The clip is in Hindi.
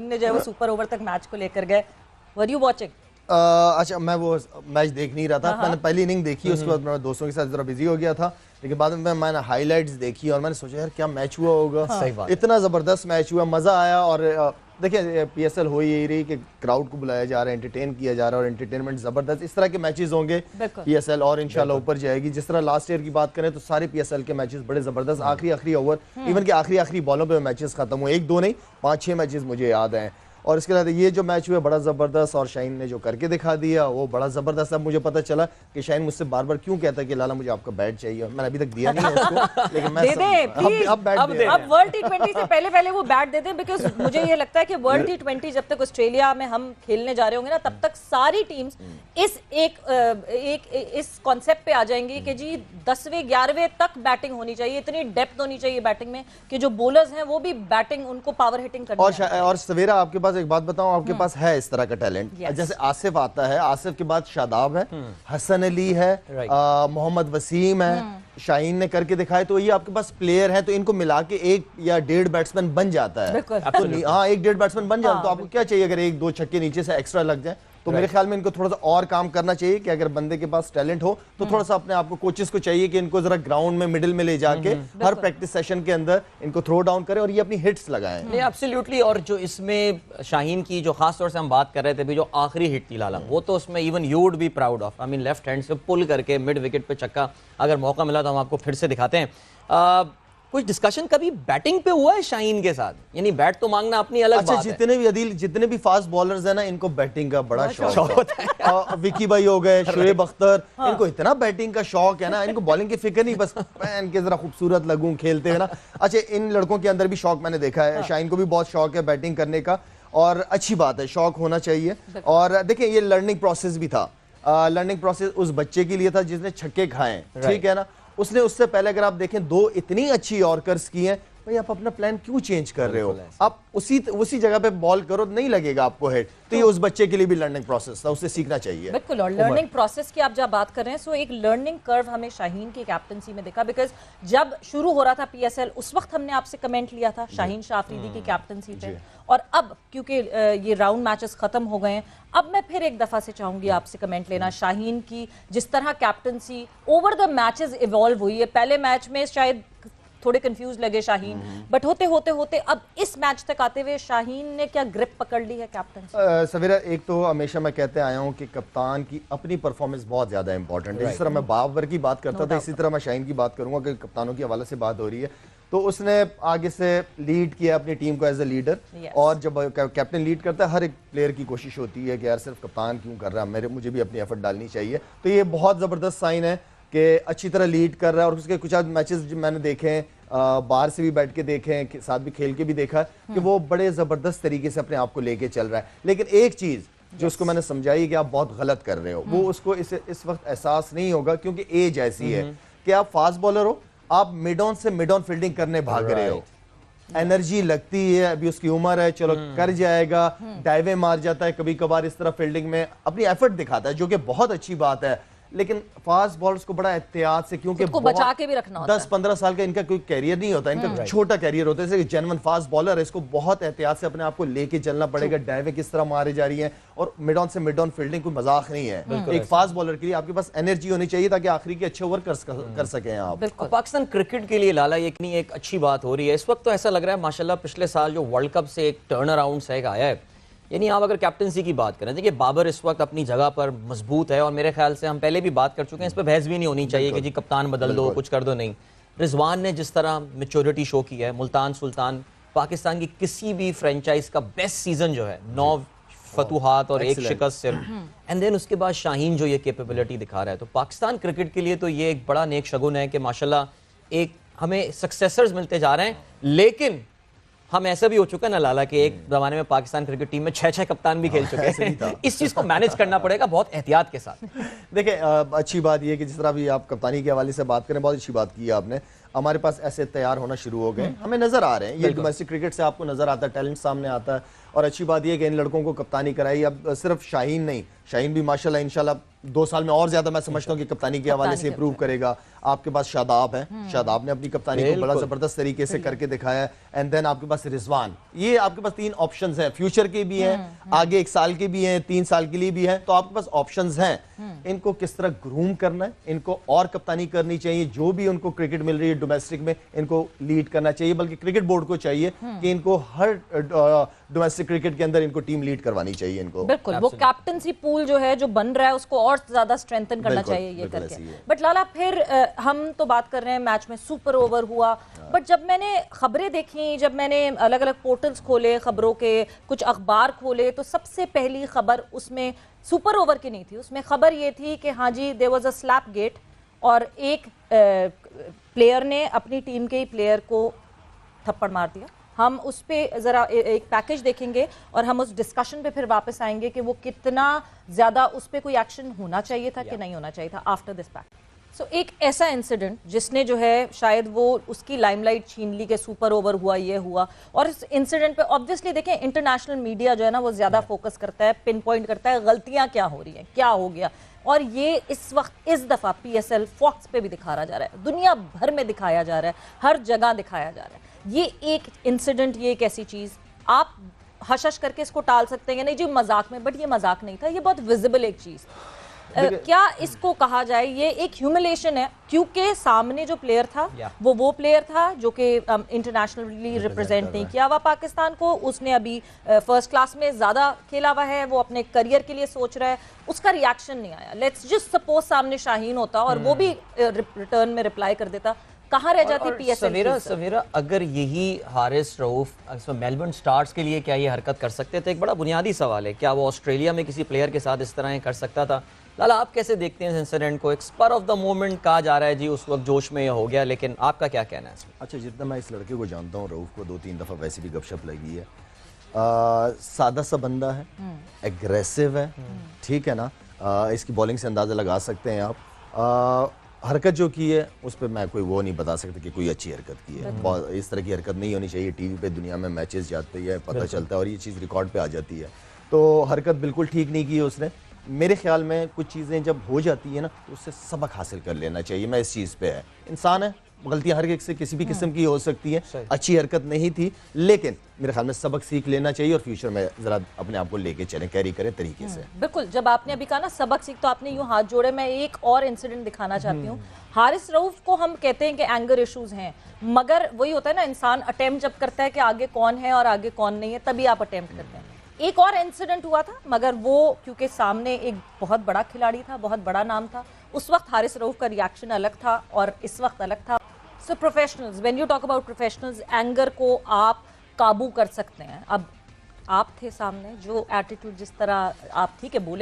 ने जो है वो सुपर ओवर तक मैच को लेकर गए। Were you watching? अच्छा, मैं वो मैच देख नहीं रहा था। मैंने पहली इनिंग देखी, उसके बाद मैं दोस्तों के साथ जरा बिजी हो गया था, लेकिन बाद में मैंने हाइलाइट्स देखी और मैंने सोचा यार क्या मैच हुआ होगा। सही बात, इतना जबरदस्त मैच हुआ, मजा आया। और देखिए पीएसएल हो यही रही कि क्राउड को बुलाया जा रहा है, एंटरटेन किया जा रहा है और एंटरटेनमेंट जबरदस्त। इस तरह के मैचेस होंगे पीएसएल और इंशाल्लाह ऊपर जाएगी। जिस तरह लास्ट ईयर की बात करें तो सारे पीएसएल के मैचेस बड़े जबरदस्त, आखिरी ओवर, इवन के आखिरी बॉलों पे मैचेस खत्म हुए। 1-2 नहीं, 5-6 मैचेस मुझे याद हैं। और इसके अलावा ये जो मैच हुआ बड़ा ज़बरदस्त, और शाहीन ने जो करके दिखा दिया वो बड़ा ज़बरदस्त। अब मुझे पता चला कि शाहीन मुझसे बार बार क्यों कहता है कि लाला मुझे आपका बैट चाहिए, मैंने अभी तक दिया नहीं है उसको, लेकिन मैं अब वर्ल्ड टी20 से पहले वो बैट दे दें, बिकॉज मुझे ये लगता है कि वर्ल्ड टी20 जब तक ऑस्ट्रेलिया में हम खेलने जा रहे होंगे ना, तब तक सारी टीम्स इस कॉन्सेप्ट पे आ जाएंगी कि जी 10वें 11वें तक बैटिंग होनी चाहिए, इतनी डेप्थ होनी चाहिए बैटिंग में कि जो बॉलर्स हैं वो भी बैटिंग उनको पावर हिटिंग करनी है। और सवेरा आपके पास एक बात बताऊं, आपके पास है इस तरह का टैलेंट। जैसे आसिफ आता है, आसिफ के बाद शादाब है, हसन अली है, मोहम्मद वसीम है, शाहीन ने करके दिखाए। तो ये आपके पास प्लेयर हैं, तो इनको मिला के 1 या 1.5 बैट्समैन बन जाता है। तो हाँ, 1-1.5 बैट्समैन बन जाता है। तो आपको क्या चाहिए, अगर 1-2 छक्के नीचे से एक्स्ट्रा लग जाए तो मेरे ख्याल में इनको थोड़ा सा और काम करना चाहिए कि अगर बंदे के पास टैलेंट हो तो थोड़ा सा अपने आप को, कोचेस को चाहिए कि इनको जरा ग्राउंड में मिडिल में ले जाके हर प्रैक्टिस सेशन के अंदर इनको थ्रो डाउन करें और ये अपनी हिट्स लगाएं। नहीं, एब्सोल्युटली। और जो इसमें शाहीन की जो खास तौर से हम बात कर रहे थे भी, जो आखिरी हिट थी लाला, वो तो उसमें even you would be proud of. I mean left hand से पुल करके मिड विकेट पे छक्का, अगर मौका मिला तो हम आपको फिर से दिखाते हैं। कुछ डिस्कशन कभी बैटिंग पे हुआ है शाहीन के साथ? यानी बैट तो मांगना अपनी अलग बात है। जितने भी फास्ट बॉलर्स हैं ना, इनको बैटिंग का बड़ा शौक होता है। विकी भाई हो गए, शोएब अख्तर, इनको इतना बैटिंग का शौक है ना, इनको बॉलिंग की फिक्र नहीं, बस पहन के जरा खूबसूरत लगूं खेलते हुए ना। अच्छा, इन लड़कों के अंदर भी शौक मैंने देखा है। शाहीन को भी बहुत शौक है बैटिंग करने का, और अच्छी बात है, शौक होना चाहिए। और देखिए ये लर्निंग प्रोसेस भी था। लर्निंग प्रोसेस उस बच्चे के लिए था जिसने छक्के खाए, ठीक है ना। उसने उससे पहले अगर आप देखें 2 इतनी अच्छी यॉर्कर्स की हैं, भाई आप अपना प्लान क्यों चेंज कर रहे हो? आप उसी जगह पे बॉल करो, नहीं लगेगा आपको हेड। तो ये उस बच्चे के लिए भी लर्निंग प्रोसेस था, उससे सीखना चाहिए। बिल्कुल। और लर्निंग प्रोसेस की आप जब बात कर रहे हैं, सो एक लर्निंग कर्व हमें शाहीन की कैप्टनसी में दिखा। बिकॉज जब शुरू हो रहा था पीएसएल, उस वक्त हमने आपसे कमेंट लिया था शाहीन शाह अफरीदी की कैप्टनसी पे, और अब क्योंकि ये राउंड मैचेस खत्म हो गए हैं, अब मैं फिर एक दफा से चाहूंगी आपसे कमेंट लेना शाहीन की। जिस तरह captaincy over the matches evolve हुई है, पहले मैच में शायद थोड़े कंफ्यूज लगे शाहीन, बट होते होते अब इस मैच तक आते हुए शाहीन ने क्या ग्रिप पकड़ ली है कैप्टन? सवेरा, एक तो हमेशा मैं कहते आया हूं कि कप्तान की अपनी परफॉर्मेंस बहुत ज्यादा इंपॉर्टेंट है। जिस तरह मैं बाबर की बात करता था, इसी तरह मैं शाहीन की बात करूंगा कि कप्तानों के हवाले से बात हो रही है। तो उसने आगे से लीड किया अपनी टीम को एज ए लीडर, और जब कैप्टन लीड करता है, हर एक प्लेयर की कोशिश होती है कि यार सिर्फ कप्तान क्यों कर रहा है, मुझे भी अपनी एफर्ट डालनी चाहिए। तो ये बहुत जबरदस्त साइन है कि अच्छी तरह लीड कर रहा है। और उसके कुछ मैचेस जो मैंने देखे हैं, बाहर से भी बैठ के देखे हैं, साथ भी खेल के भी देखा कि वो बड़े जबरदस्त तरीके से अपने आप को लेके चल रहा है। लेकिन एक चीज जो उसको मैंने समझाई कि आप बहुत गलत कर रहे हो, वो उसको इस वक्त एहसास नहीं होगा, क्योंकि एज ऐसी है कि आप फास्ट बॉलर हो, आप मिड ऑन से मिड ऑन फील्डिंग करने भाग रहे हो, एनर्जी लगती है, अभी उसकी उम्र है, चलो कर जाएगा, डाइवे मार जाता है कभी कभार, इस तरह फील्डिंग में अपनी एफर्ट दिखाता है, जो कि बहुत अच्छी बात है। लेकिन फास्ट बॉलर्स को बड़ा एहतियात से, क्योंकि बचा के भी रखना होता है। 10-15 साल का इनका कोई कैरियर नहीं होता, इनका छोटा कैरियर होता है। जैसे जेन्युइन फास्ट बॉलर है, इसको बहुत एहतियात से अपने आप को लेके चलना पड़ेगा। डाइवे किस तरह मारे जा रही है, और मिड ऑन से मिड ऑन फील्डिंग कोई मजाक नहीं है। एक फास्ट बॉलर के लिए आपके पास एनर्जी होनी चाहिए ताकि आखिरी के अच्छे ओवर कर सकें आप। पाकिस्तान क्रिकेट के लिए लाला एक अच्छी बात हो रही है इस वक्त। तो ऐसा लग रहा है माशाल्लाह पिछले साल जो वर्ल्ड कप से एक टर्न अराउंड से आया है, यानी आप अगर कैप्टनसी की बात करें, देखिए बाबर इस वक्त अपनी जगह पर मजबूत है, और मेरे ख्याल से हम पहले भी बात कर चुके हैं, इस पर बहस भी नहीं होनी चाहिए कि जी कप्तान बदल दो, कुछ कर दो, नहीं। रिजवान ने जिस तरह मैच्योरिटी शो की है, मुल्तान सुल्तान पाकिस्तान की किसी भी फ्रेंचाइज का बेस्ट सीजन जो है, 9 फतुहात और 1 शिकस्त सिर्फ, एंड देन उसके बाद शाहीन जो ये कैपेबिलिटी दिखा रहा है, तो पाकिस्तान क्रिकेट के लिए तो ये एक बड़ा नेक शगुन है कि माशाल्लाह एक हमें सक्सेसर्स मिलते जा रहे हैं। लेकिन हम ऐसा भी हो चुका है ना लाला कि एक जमाने में पाकिस्तान क्रिकेट टीम में 6 कप्तान भी खेल चुके हैं। इस चीज को मैनेज करना पड़ेगा बहुत एहतियात के साथ। देखिए अच्छी बात यह कि जिस तरह भी आप कप्तानी के हवाले से बात करें, बहुत अच्छी बात की आपने। हमारे पास ऐसे तैयार होना शुरू हो गए, हमें नजर आ रहे हैं, ये डोमेस्टिक क्रिकेट से आपको नजर आता है, टैलेंट सामने आता है। और अच्छी बात यह कि इन लड़कों को कप्तानी कराई। अब सिर्फ शाहीन नहीं, शाहीन भी माशाल्लाह इंशाल्लाह 2 साल में और ज्यादा मैं समझता हूँ कि कप्तानी के हवाले से इंप्रूव करेगा। आपके पास शादाब है, शादाब ने अपनी कप्तानी को बड़ा जबरदस्त तरीके से करके दिखाया है। एंड देन आपके पास रिजवान, ये आपके पास 3 ऑप्शंस हैं, फ्यूचर के भी हैं, आगे 1 साल के भी हैं, 3 साल के लिए भी हैं, तो आपके पास ऑप्शंस हैं। इनको किस तरह ग्रूम करना है, इनको और कप्तानी करनी चाहिए, जो भी उनको क्रिकेट मिल रही है डोमेस्टिक में इनको लीड करना चाहिए, बल्कि क्रिकेट बोर्ड को चाहिए कि इनको हर डोमेस्टिक क्रिकेट के अंदर इनको टीम लीड करवानी चाहिए इनको। बिल्कुल, वो कैप्टनसी पूल जो है जो बन रहा है उसको और ज्यादा स्ट्रेंथन करना चाहिए ये करके। बट लाला फिर हम तो बात कर रहे हैं मैच में सुपर ओवर हुआ, बट जब मैंने खबरें देखी, जब मैंने अलग अलग पोर्टल्स खोले खबरों के, कुछ अखबार खोले, तो सबसे पहली खबर उसमें सुपर ओवर की नहीं थी, उसमें खबर ये थी कि हाँ जी there was a slap gate और एक प्लेयर ने अपनी टीम के ही प्लेयर को थप्पड़ मार दिया। हम उस पे जरा एक पैकेज देखेंगे और हम उस डिस्कशन पे फिर वापस आएंगे कि वो कितना ज्यादा उस पे कोई एक्शन होना चाहिए था कि नहीं होना चाहिए था आफ्टर दिस पैकेज। सो एक ऐसा इंसिडेंट जिसने जो है शायद वो उसकी लाइमलाइट छीन ली कि सुपर ओवर हुआ, ये हुआ, और इस इंसिडेंट पे ऑब्वियसली देखें इंटरनेशनल मीडिया जो है ना वो ज्यादा फोकस करता है, पिन पॉइंट करता है गलतियां क्या हो रही हैं, क्या हो गया, और ये इस वक्त इस दफा PSL फॉक्स पे भी दिखाया जा रहा है, दुनिया भर में दिखाया जा रहा है, हर जगह दिखाया जा रहा है। ये एक इंसिडेंट, ये एक ऐसी चीज आप हश करके इसको टाल सकते हैं नहीं जी मजाक में, बट ये मजाक नहीं था, ये बहुत विजिबल एक चीज। क्या इसको कहा जाए, ये एक ह्यूमिलेशन है, क्योंकि सामने जो प्लेयर था वो प्लेयर था जो कि इंटरनेशनली रिप्रेजेंट नहीं किया हुआ पाकिस्तान को, उसने अभी फर्स्ट क्लास में ज्यादा खेला हुआ है, वो अपने करियर के लिए सोच रहा है, उसका रिएक्शन नहीं आया। लेट्स जस्ट सपोज सामने शाहीन होता और वो भी रिटर्न में रिप्लाई कर देता, कहाँ रह जाती PSL? सवेरा अगर यही हारिस रऊफ मेलबर्न स्टार्स के लिए क्या ये हरकत कर सकते थे? एक बड़ा बुनियादी सवाल है, क्या वो ऑस्ट्रेलिया में किसी प्लेयर के साथ इस तरह कर सकता था? लाला आप कैसे देखते हैं इस इंसिडेंट को? एक स्पर ऑफ द मोमेंट कहा जा रहा है जी, उस वक्त जोश में ये हो गया, लेकिन आपका क्या कहना है? अच्छा, जितना मैं इस लड़के को जानता हूँ, रऊफ को 2-3 दफ़ा वैसे भी गपशप लगी है, सादा सा बंदा है, एग्रेसिव है, ठीक है ना, इसकी बॉलिंग से अंदाज़ा लगा सकते हैं आप। हरकत जो की है उस पर मैं कोई वो नहीं बता सकता कि कोई अच्छी हरकत की है, इस तरह की हरकत नहीं होनी चाहिए। टीवी पे दुनिया में मैचेस जाते हैं, पता चलता है और ये चीज़ रिकॉर्ड पे आ जाती है, तो हरकत बिल्कुल ठीक नहीं की है उसने। मेरे ख्याल में कुछ चीज़ें जब हो जाती है ना तो उससे सबक हासिल कर लेना चाहिए। मैं इस चीज़ पे है, इंसान है, गलतियां हर एक से किसी भी किस्म की हो सकती है, अच्छी हरकत नहीं थी, लेकिन मेरे ख्याल में सबक सीख लेना चाहिए और फ्यूचर में जरा अपने आप को लेके चलें, कैरी करें तरीके से। बिल्कुल, जब आपने अभी कहा ना सबक सीख, तो आपने यूं हाथ जोड़े, मैं एक और इंसिडेंट दिखाना चाहती हूँ। हारिस रऊफ को हम कहते हैं कि एंगर इश्यूज हैं, मगर वही होता है ना, इंसान अटेम्प्ट जब करता है कि आगे कौन है और आगे कौन नहीं है, तभी आप अटेम्प्ट करते हैं। एक और इंसिडेंट हुआ था, मगर वो क्योंकि सामने एक बहुत बड़ा खिलाड़ी था, बहुत बड़ा नाम था, उस वक्त हारिस रऊफ का रिएक्शन अलग था और इस वक्त अलग था। So professionals, when you talk about professionals, anger को आप काबू कर सकते हैं। अब आप थे सामने, जो एटीट्यूड जिस तरह आप थी कि बोले